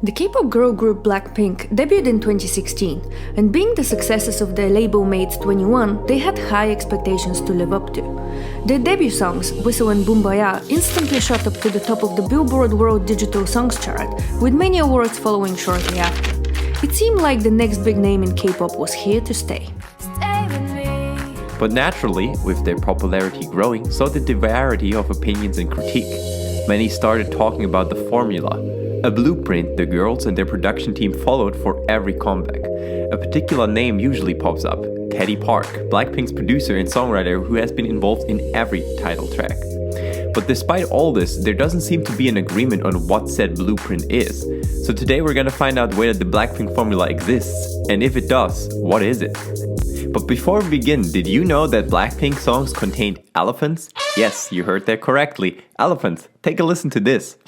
The K-pop girl group Blackpink debuted in 2016, and being the successes of their label mates 21, they had high expectations to live up to. Their debut songs, Whistle and Boombayah, instantly shot up to the top of the Billboard World Digital Songs chart, with many awards following shortly after. It seemed like the next big name in K-pop was here to stay. But naturally, with their popularity growing, so did the variety of opinions and critique. Many started talking about the formula, a blueprint the girls and their production team followed for every comeback. A particular name usually pops up, Teddy Park, Blackpink's producer and songwriter who has been involved in every title track. But despite all this, there doesn't seem to be an agreement on what said blueprint is. So today we're gonna find out whether the Blackpink formula exists, and if it does, what is it? But before we begin, did you know that Blackpink songs contained elephants? Yes, you heard that correctly, elephants. Take a listen to this.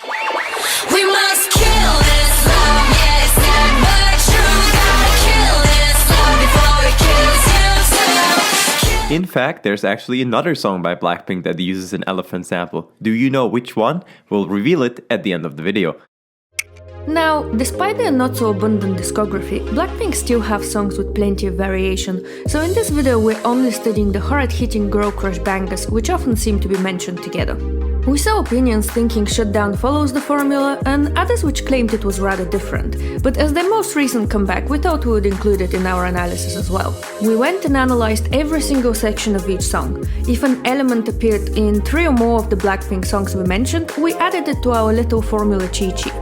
We must kill this love, yeah, it's never true. Gotta kill this love before it kills you too. In fact, there's actually another song by Blackpink that uses an elephant sample. Do you know which one? We'll reveal it at the end of the video. Now, despite their not-so-abundant discography, Blackpink still have songs with plenty of variation, so in this video we're only studying the hard-hitting girl crush bangers, which often seem to be mentioned together. We saw opinions thinking Shutdown follows the formula, and others which claimed it was rather different, but as their most recent comeback, we thought we would include it in our analysis as well. We went and analyzed every single section of each song. If an element appeared in 3 or more of the Blackpink songs we mentioned, we added it to our little formula cheat sheet.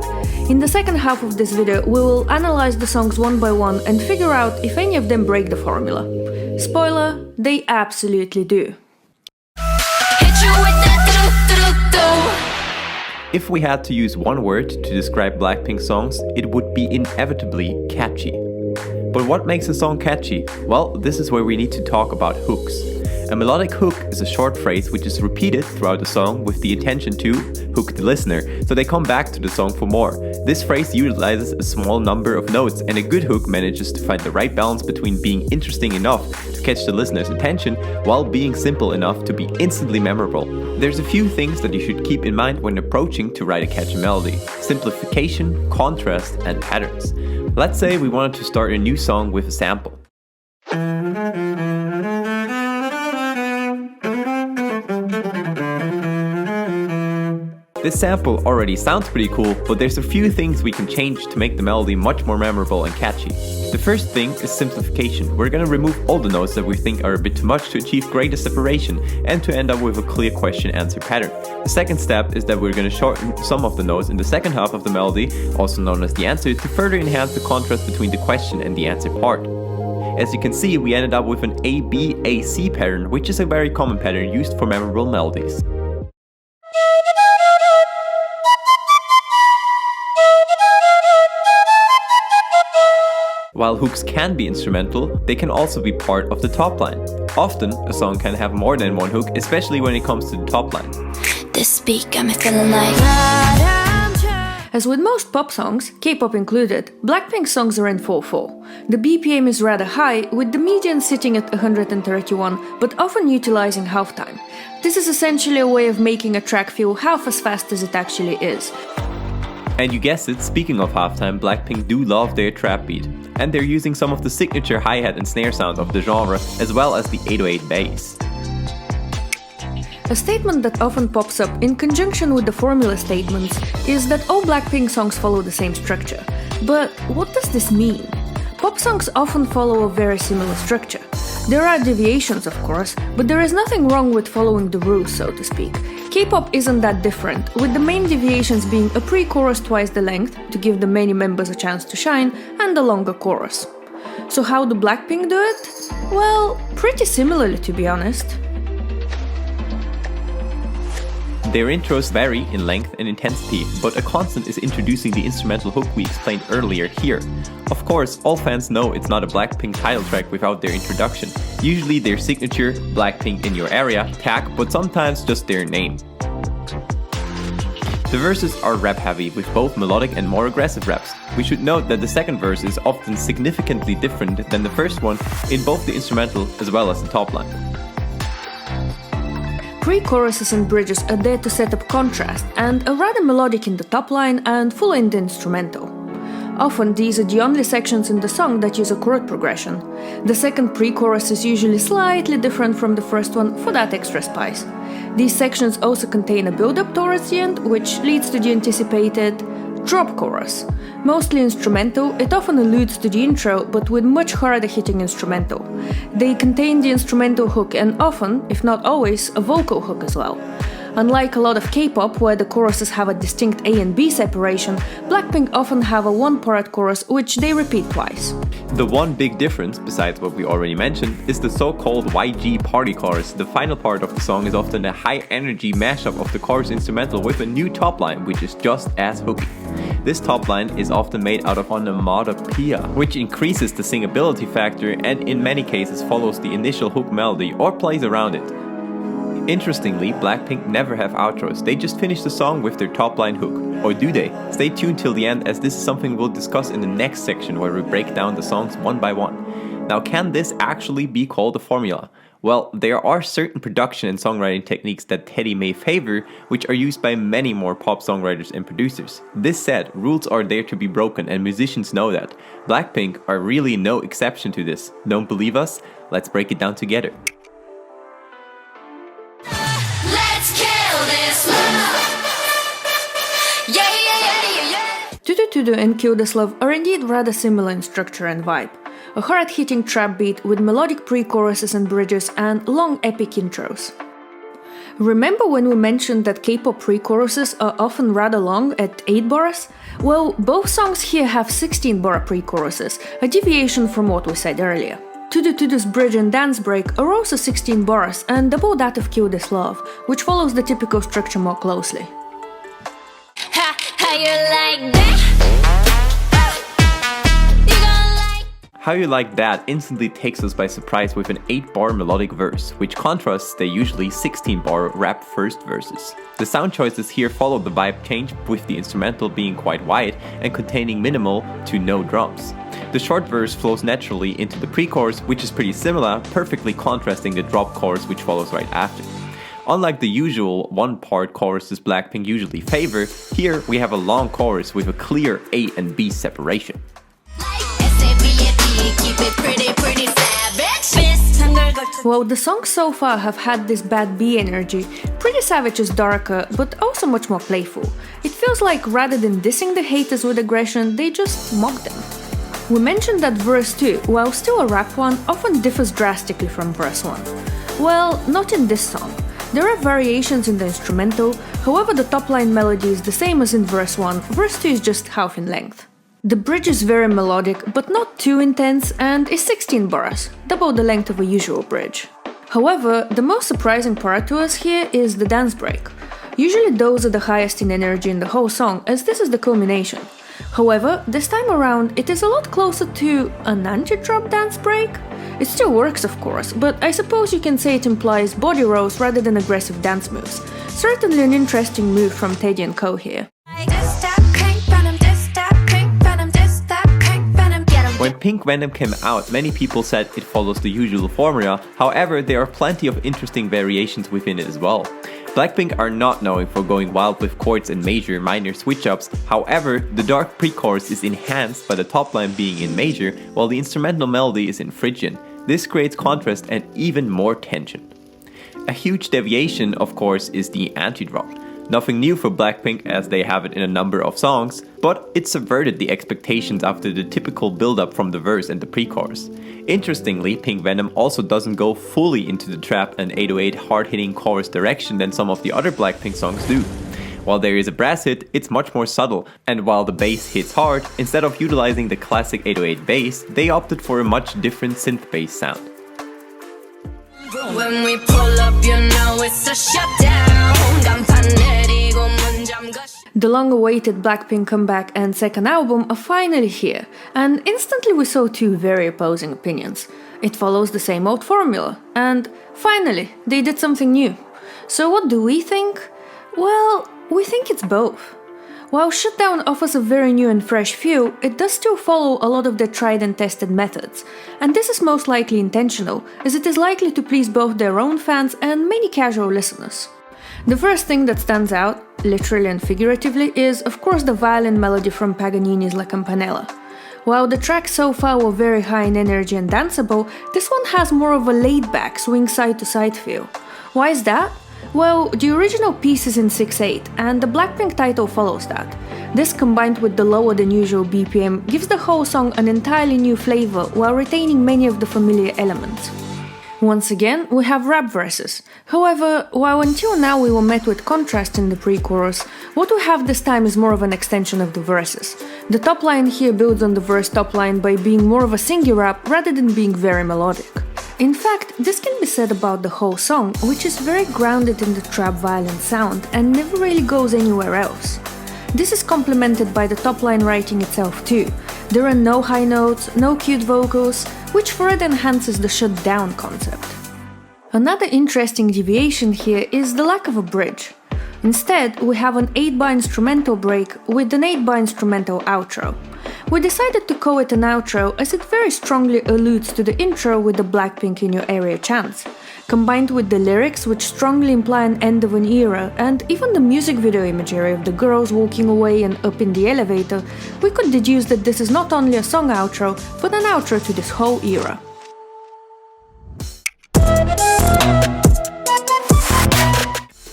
In the second half of this video, we will analyze the songs one by one and figure out if any of them break the formula. Spoiler, they absolutely do. If we had to use one word to describe Blackpink songs, it would be inevitably catchy. But what makes a song catchy? Well, this is where we need to talk about hooks. A melodic hook is a short phrase which is repeated throughout the song with the intention to hook the listener, so they come back to the song for more. This phrase utilizes a small number of notes, and a good hook manages to find the right balance between being interesting enough to catch the listener's attention while being simple enough to be instantly memorable. There's a few things that you should keep in mind when approaching to write a catchy melody: simplification, contrast, and patterns. Let's say we wanted to start a new song with a sample. This sample already sounds pretty cool, but there's a few things we can change to make the melody much more memorable and catchy. The first thing is simplification. We're gonna remove all the notes that we think are a bit too much to achieve greater separation and to end up with a clear question-answer pattern. The second step is that we're gonna shorten some of the notes in the second half of the melody, also known as the answer, to further enhance the contrast between the question and the answer part. As you can see, we ended up with an A-B-A-C pattern, which is a very common pattern used for memorable melodies. While hooks can be instrumental, they can also be part of the top line. Often, a song can have more than one hook, especially when it comes to the top line. This beat got me feeling like. As with most pop songs, K-pop included, Blackpink songs are in 4/4. The BPM is rather high, with the median sitting at 131, but often utilizing halftime. This is essentially a way of making a track feel half as fast as it actually is. And you guessed it, speaking of halftime, Blackpink do love their trap beat. And they're using some of the signature hi-hat and snare sounds of the genre, as well as the 808 bass. A statement that often pops up in conjunction with the formula statements is that all Blackpink songs follow the same structure. But what does this mean? Pop songs often follow a very similar structure. There are deviations, of course, but there is nothing wrong with following the rules, so to speak. K-pop isn't that different, with the main deviations being a pre-chorus twice the length, to give the many members a chance to shine, and a longer chorus. So how do Blackpink do it? Well, pretty similarly, to be honest. Their intros vary in length and intensity, but a constant is introducing the instrumental hook we explained earlier here. Of course, all fans know it's not a Blackpink title track without their introduction, usually their signature Blackpink in your area tag, but sometimes just their name. The verses are rap heavy, with both melodic and more aggressive raps. We should note that the second verse is often significantly different than the first one in both the instrumental as well as the top line. Pre-choruses and bridges are there to set up contrast and are rather melodic in the top line and full in the instrumental. Often these are the only sections in the song that use a chord progression. The second pre-chorus is usually slightly different from the first one for that extra spice. These sections also contain a build-up towards the end, which leads to the anticipated drop chorus. Mostly instrumental, it often alludes to the intro, but with much harder hitting instrumental. They contain the instrumental hook and often, if not always, a vocal hook as well. Unlike a lot of K-pop, where the choruses have a distinct A and B separation, Blackpink often have a one-part chorus which they repeat twice. The one big difference, besides what we already mentioned, is the so-called YG party chorus. The final part of the song is often a high-energy mashup of the chorus instrumental with a new top line, which is just as hooky. This top line is often made out of onomatopoeia, which increases the singability factor and in many cases follows the initial hook melody or plays around it. Interestingly, Blackpink never have outros, they just finish the song with their top line hook. Or do they? Stay tuned till the end, as this is something we'll discuss in the next section where we break down the songs one by one. Now, can this actually be called a formula? Well, there are certain production and songwriting techniques that Teddy may favor, which are used by many more pop songwriters and producers. This said, rules are there to be broken and musicians know that. Blackpink are really no exception to this. Don't believe us? Let's break it down together. Let's kill this love. Yeah, yeah, yeah, yeah, yeah. Tudu Tudu and Kill This Love are indeed rather similar in structure and vibe. A hard-hitting trap beat with melodic pre-choruses and bridges and long epic intros. Remember when we mentioned that K-pop pre-choruses are often rather long at 8 bars? Well, both songs here have 16-bar pre-choruses, a deviation from what we said earlier. Tudu Tudu's bridge and dance break are also 16 bars and double that of Kill This Love, which follows the typical structure more closely. Ha, how you like that? You gon' like. How You Like That instantly takes us by surprise with an 8-bar melodic verse, which contrasts the usually 16-bar rap first verses. The sound choices here follow the vibe change, with the instrumental being quite wide and containing minimal to no drums. The short verse flows naturally into the pre-chorus, which is pretty similar, perfectly contrasting the drop chorus which follows right after. Unlike the usual one-part choruses Blackpink usually favor, here we have a long chorus with a clear A and B separation. Keep it pretty, pretty savage. While the songs so far have had this bad B energy, Pretty Savage is darker, but also much more playful. It feels like rather than dissing the haters with aggression, they just mock them. We mentioned that verse 2, while still a rap one, often differs drastically from verse 1. Well, not in this song. There are variations in the instrumental, however the top line melody is the same as in verse 1, verse 2 is just half in length. The bridge is very melodic, but not too intense, and is 16 bars, double the length of a usual bridge. However, the most surprising part to us here is the dance break. Usually those are the highest in energy in the whole song, as this is the culmination. However, this time around it is a lot closer to an anti-drop dance break. It still works of course, but I suppose you can say it implies body rolls rather than aggressive dance moves. Certainly an interesting move from Teddy and Co here. When Pink Venom came out, many people said it follows the usual formula, however there are plenty of interesting variations within it as well. Blackpink are not known for going wild with chords and major minor switch-ups, however the dark pre-chorus is enhanced by the top line being in major while the instrumental melody is in Phrygian. This creates contrast and even more tension. A huge deviation of course is the anti-drop. Nothing new for Blackpink as they have it in a number of songs, but it subverted the expectations after the typical build-up from the verse and the pre-chorus. Interestingly, Pink Venom also doesn't go fully into the trap and 808 hard-hitting chorus direction than some of the other Blackpink songs do. While there is a brass hit, it's much more subtle, and while the bass hits hard, instead of utilizing the classic 808 bass, they opted for a much different synth bass sound. When we pull up, you know it's a shutdown. The long-awaited Blackpink comeback and second album are finally here, and instantly we saw two very opposing opinions. It follows the same old formula, and finally, they did something new. So what do we think? Well, we think it's both. While Shutdown offers a very new and fresh feel, it does still follow a lot of their tried and tested methods, and this is most likely intentional, as it is likely to please both their own fans and many casual listeners. The first thing that stands out, literally and figuratively, is of course the violin melody from Paganini's La Campanella. While the tracks so far were very high in energy and danceable, this one has more of a laid-back, swing side-to-side feel. Why is that? Well, the original piece is in 6/8, and the Blackpink title follows that. This, combined with the lower than usual BPM, gives the whole song an entirely new flavor while retaining many of the familiar elements. Once again, we have rap verses. However, while until now we were met with contrast in the pre-chorus, what we have this time is more of an extension of the verses. The top line here builds on the verse top line by being more of a singy rap rather than being very melodic. In fact, this can be said about the whole song, which is very grounded in the trap violin sound and never really goes anywhere else. This is complemented by the top line writing itself too. There are no high notes, no cute vocals, which further enhances the shut down concept. Another interesting deviation here is the lack of a bridge. Instead, we have an 8-bar instrumental break with an 8-bar instrumental outro. We decided to call it an outro as it very strongly alludes to the intro with the Blackpink in your area chants, combined with the lyrics which strongly imply an end of an era, and even the music video imagery of the girls walking away and up in the elevator, we could deduce that this is not only a song outro, but an outro to this whole era.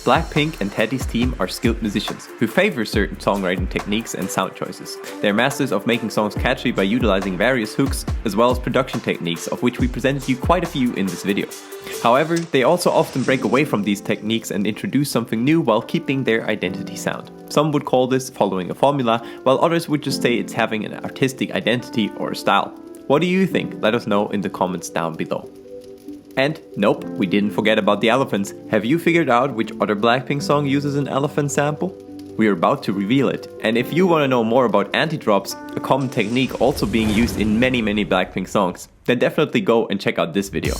Blackpink and Teddy's team are skilled musicians who favor certain songwriting techniques and sound choices. They're masters of making songs catchy by utilizing various hooks as well as production techniques, of which we presented you quite a few in this video. However, they also often break away from these techniques and introduce something new while keeping their identity sound. Some would call this following a formula, while others would just say it's having an artistic identity or a style. What do you think? Let us know in the comments down below. And nope, we didn't forget about the elephants. Have you figured out which other Blackpink song uses an elephant sample? We are about to reveal it. And if you want to know more about anti-drops, a common technique also being used in many Blackpink songs, then definitely go and check out this video.